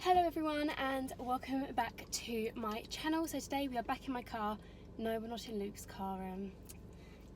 Hello everyone and welcome back to my channel. So today we are back in my car. No, we're not in Luke's car.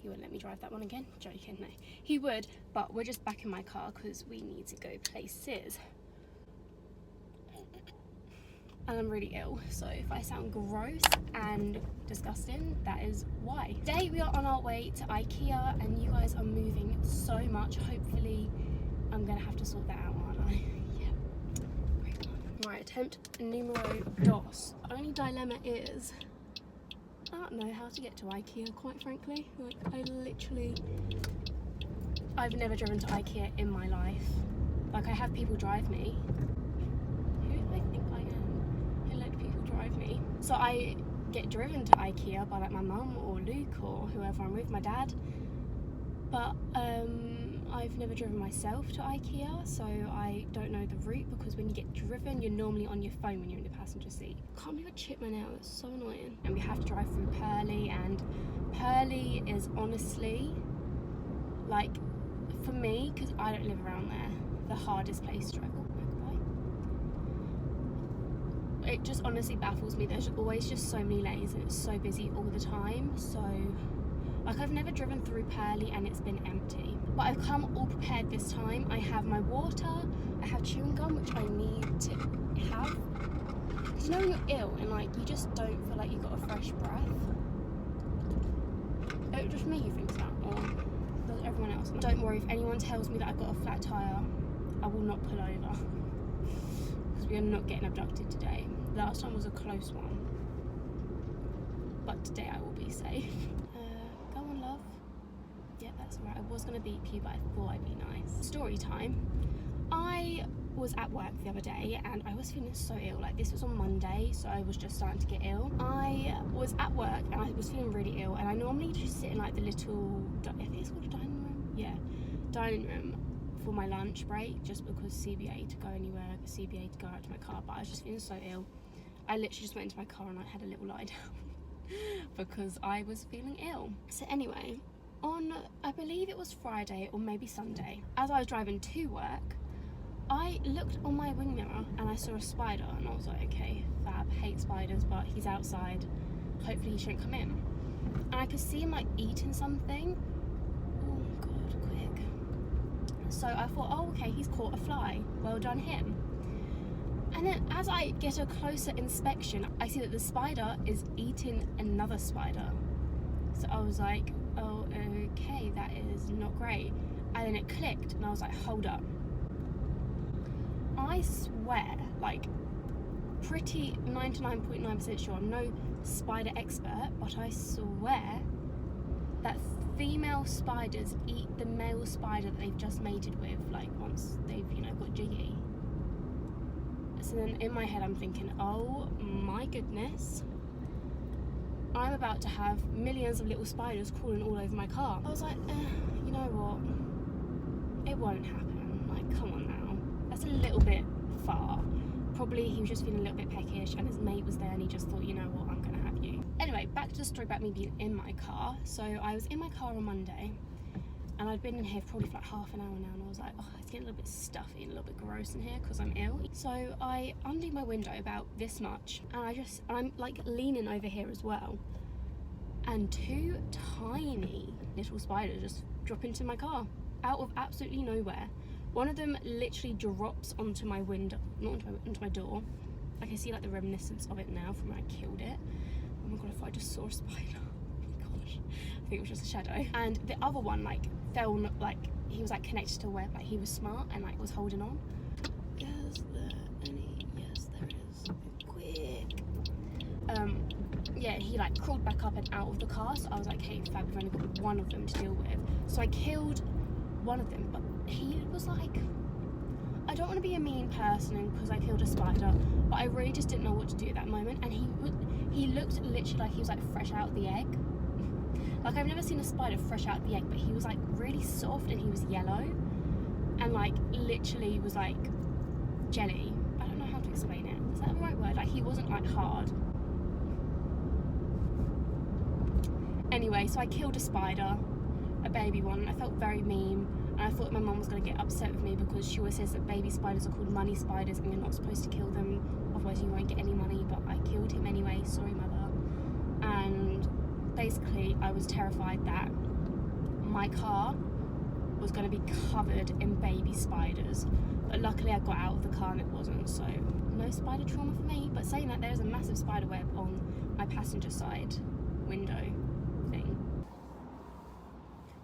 He wouldn't let me drive that one again. Joking, no. He would, but we're just back in my car because we need to go places. And I'm really ill, so if I sound gross and disgusting, that is why. Today we are on our way to IKEA and you guys are moving so much. Hopefully I'm gonna have to sort that out, aren't I? Right, attempt numero dos. Only dilemma is I don't know how to get to IKEA, quite frankly. Like, I've never driven to IKEA in my life. Like, I have people drive me. Who do I think I am? Who let people drive me? So I get driven to IKEA by like my mum or Luke or whoever I'm with, my dad. But I've never driven myself to IKEA, so I don't know the route, because when you get driven, you're normally on your phone when you're in the passenger seat. Can't believe I chipped my nail, it's so annoying. And we have to drive through Purley, and Purley is honestly, like, for me, because I don't live around there, the hardest place to drive. It just honestly baffles me. There's always just so many lanes and it's so busy all the time. So, like, I've never driven through Purley and it's been empty. But I've come all prepared this time. I have my water, I have chewing gum, which I need to have. Because you know when you're ill and like you just don't feel like you've got a fresh breath? Is it just me who thinks that, or does everyone else? Don't worry, if anyone tells me that I've got a flat tyre, I will not pull over. Because we are not getting abducted today. Last time was a close one. But today I will be safe. Go on, love. Yeah, that's right. I was going to beep you, but I thought I'd be nice. Story time. I was at work the other day and I was feeling so ill. Like, this was on Monday, so I was just starting to get ill. I was at work and I was feeling really ill, and I normally just sit in like the little, I think it's called a dining room? Yeah, dining room for my lunch break, just because CBA to go anywhere, CBA to go out to my car. But I was just feeling so ill. I literally just went into my car and I had a little lie down because I was feeling ill. So anyway, on, I believe it was Friday or maybe Sunday, as I was driving to work, I looked on my wing mirror and I saw a spider, and I was like, okay, fab, hate spiders, but he's outside, hopefully he shouldn't come in. And I could see him like eating something. Oh god, quick. So I thought, oh okay, he's caught a fly, well done him. And then as I get a closer inspection, I see that the spider is eating another spider. So I was like, oh, okay, that is not great. And then it clicked and I was like, hold up. I swear, like, pretty 99.9% sure, I'm no spider expert, but I swear that female spiders eat the male spider that they've just mated with, like, once they've, you know, got jiggy. So then in my head I'm thinking, oh my goodness, I'm about to have millions of little spiders crawling all over my car. I was like, you know what, it won't happen, like, come on now, that's a little bit far. Probably he was just feeling a little bit peckish and his mate was there and he just thought, you know what, I'm gonna have you. Anyway, back to the story about me being in my car. So I was in my car on Monday and I'd been in here for probably for like half an hour now, and I was like, oh, it's getting a little bit stuffy and a little bit gross in here because I'm ill. So I undo my window about this much, and I'm like leaning over here as well, and two tiny little spiders just drop into my car out of absolutely nowhere. One of them literally drops onto my window, not onto my door. I can see like the reminiscence of it now from when I killed it. Oh my god, if I just saw a spider. I think it was just a shadow. And the other one like fell, like he was like connected to a web, like he was smart and like was holding on. Is there any? Yes, there is. Quick. Yeah, he like crawled back up and out of the car, so I was like, hey, fab, we've only got one of them to deal with. So I killed one of them, but he was like, I don't want to be a mean person because I killed a spider, but I really just didn't know what to do at that moment. And he looked literally like he was like fresh out of the egg. Like, I've never seen a spider fresh out of the egg, but he was like really soft and he was yellow and like literally was like jelly. I don't know how to explain it. Is that the right word? Like, he wasn't like hard. Anyway, so I killed a spider, a baby one, and I felt very mean. And I thought my mum was going to get upset with me because she always says that baby spiders are called money spiders and you're not supposed to kill them, otherwise you won't get any money. But I killed him anyway, sorry mother. And basically I was terrified that my car was going to be covered in baby spiders, but luckily I got out of the car and it wasn't, so no spider trauma for me. But saying that, there's a massive spider web on my passenger side window thing.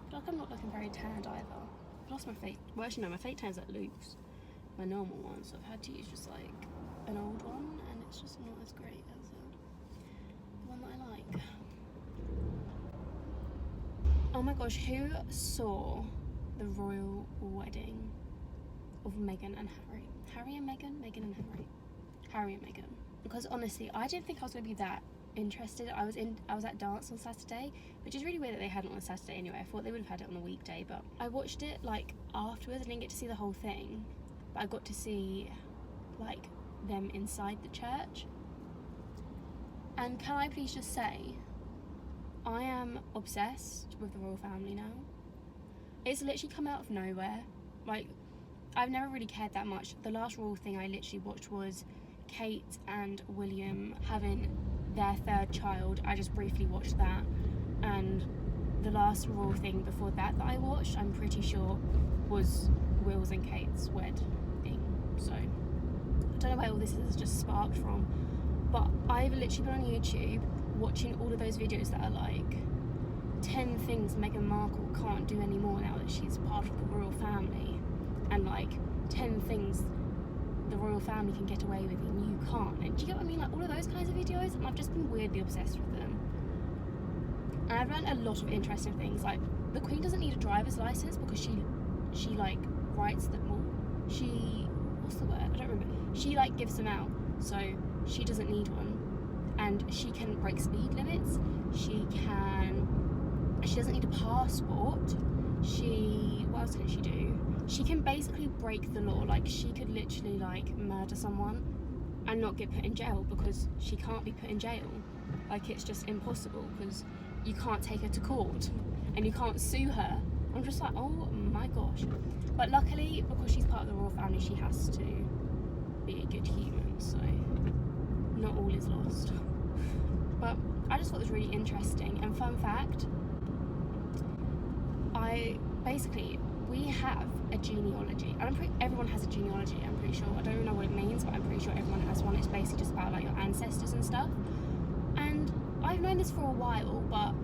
I feel like I'm not looking very tanned either. I've lost my fake, well actually no, my fake tan's at Luke's, my normal one, so I've had to use just like an old one and it's just not as great as the one that I like. Oh my gosh, who saw the royal wedding of Meghan and Harry? Harry and Meghan? Meghan and Harry. Harry and Meghan. Because honestly, I didn't think I was going to be that interested. I was at dance on Saturday, which is really weird that they had it on a Saturday anyway. I thought they would have had it on a weekday, but I watched it like afterwards. I didn't get to see the whole thing, but I got to see like them inside the church. And can I please just say, I am obsessed with the royal family now. It's literally come out of nowhere. Like, I've never really cared that much. The last royal thing I literally watched was Kate and William having their third child. I just briefly watched that. And the last royal thing before that I watched, I'm pretty sure, was Will's and Kate's wedding. So, I don't know where all this is just sparked from. But I've literally been on YouTube watching all of those videos that are like 10 things Meghan Markle can't do anymore now that she's part of the royal family, and like 10 things the royal family can get away with and you can't. And do you get what I mean? Like all of those kinds of videos, and I've just been weirdly obsessed with them. And I've learned a lot of interesting things. Like the Queen doesn't need a driver's license because she like writes them all. What's the word? I don't remember. She like gives them out, so she doesn't need one. And she can break speed limits. She doesn't need a passport. What else can she do? She can basically break the law. Like she could literally like murder someone and not get put in jail because she can't be put in jail. Like it's just impossible because you can't take her to court and you can't sue her. I'm just like, oh my gosh. But luckily, because she's part of the royal family, she has to be a good human, so not all is lost. But I just thought it was really interesting. And fun fact, we have a genealogy. And everyone has a genealogy, I'm pretty sure. I don't know what it means, but I'm pretty sure everyone has one. It's basically just about like your ancestors and stuff. And I've known this for a while, but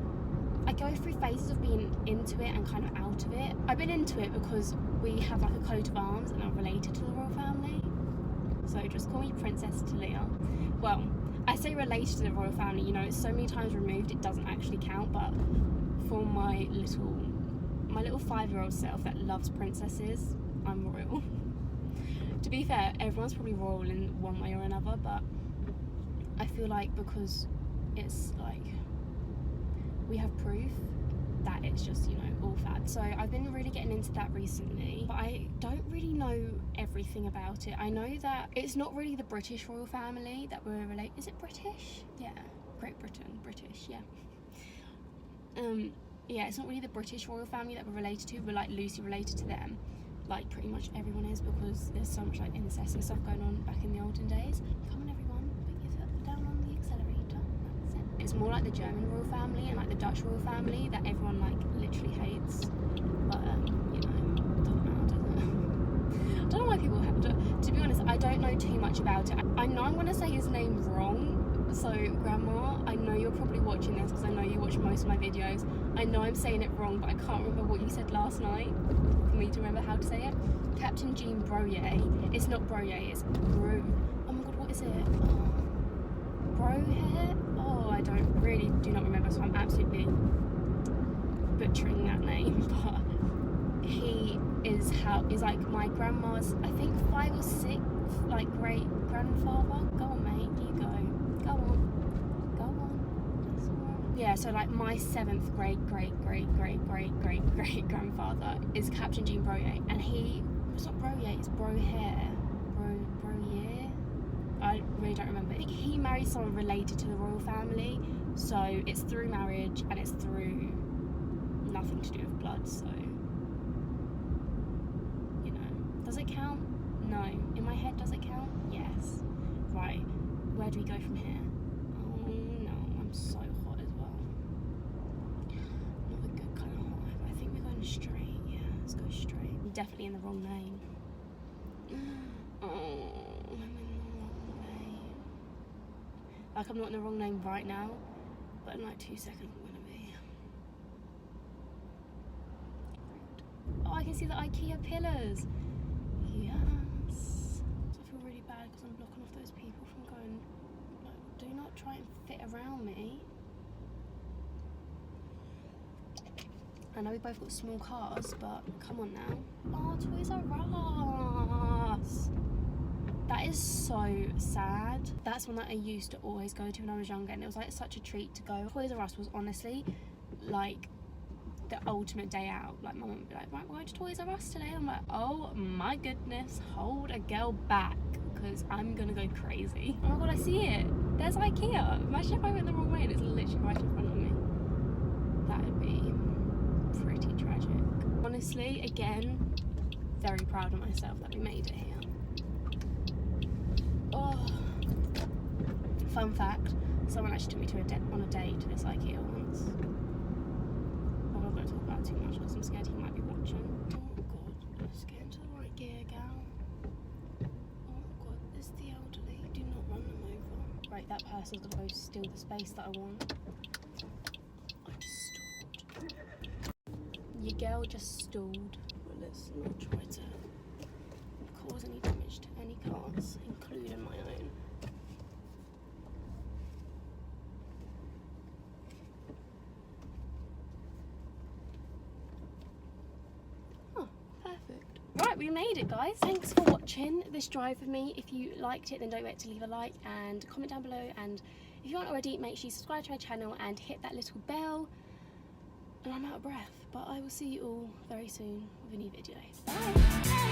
I go through phases of being into it and kind of out of it. I've been into it because we have like a coat of arms and are related to the royal family. So just call me Princess Talia. Well, I say related to the royal family, you know, it's so many times removed it doesn't actually count, but for my little 5-year-old self that loves princesses, I'm royal. To be fair, everyone's probably royal in one way or another, but I feel like because it's like we have proof that it's just, you know, all fad. So I've been really getting into that recently, but I don't really know everything about it. I know that it's not really the British royal family that we're related. Is it British? Yeah, Great Britain, British, yeah. Yeah, it's not really the British royal family that we're related to. We're like loosely related to them, like pretty much everyone is, because there's so much like incest and stuff going on back in the olden days. Come on everyone, put your foot down on the accelerator. That's it. It's more like the German royal family and like the Dutch royal family that everyone like literally hates. But you know, doesn't matter, does it? I don't know why people have to be honest, I don't know too much about it. I know I'm gonna say his name wrong. So Grandma, I know you're probably watching this because I know you watch most of my videos. I know I'm saying it wrong, but I can't remember what you said last night for me to remember how to say it. Captain Jean Broyer. It's not Broyer, it's Bro. Oh my god, what is it? Brohair? Oh, I do not remember, so I'm absolutely butchering that name. But he is like my grandma's, I think 5 or 6, like great grandfather. Go on, mate, you go. Go on. That's alright. Yeah, so like my 7th great grandfather is Captain Jean Broyer, and it's not Broyer, it's Brohair. Broyer? I really don't remember. I think he married someone related to the royal family, so it's through marriage and it's through nothing to do with blood, so Does it count? No. In my head, does it count? Yes. Right. Where do we go from here? Oh no, I'm so hot as well. Not a good kind of hot. I think we're going straight. Yeah, let's go straight. I'm definitely in the wrong lane. Oh, I'm in the wrong lane. Like, I'm not in the wrong lane right now, but in like 2 seconds I'm gonna be. Oh, I can see the IKEA pillars. Yes. I feel really bad because I'm blocking off those people from going. Like, do not try and fit around me. I know we both got small cars, but come on now. Oh, Toys R Us. That is so sad. That's one that I used to always go to when I was younger, and it was like such a treat to go. Toys R Us was honestly like the ultimate day out. Like, my mum would be like, right, we're going to Toys R Us today. I'm like, oh my goodness, hold a girl back, because I'm gonna go crazy. Oh my god, I see it. There's IKEA. Imagine if I went the wrong way and it's literally right in front of me. That would be pretty tragic. Honestly, again, very proud of myself that we made it here. Oh, fun fact, someone actually took me to on a date to this IKEA once. I'm not going to talk about it too much because I'm scared he might be watching. Oh god, let's get into the right gear, gal. Oh god, it's the elderly. Do not run them over. Right, that person's going to go steal the space that I want. I just stalled. Your girl just stalled. Well, let's not try to cause any damage to any cars, including my own. Oh, perfect. Right, we made it, guys. Thanks for watching this drive with me. If you liked it, then don't forget to leave a like and comment down below, and if you aren't already, make sure you subscribe to my channel and hit that little bell. And I'm out of breath, but I will see you all very soon with a new video. Bye!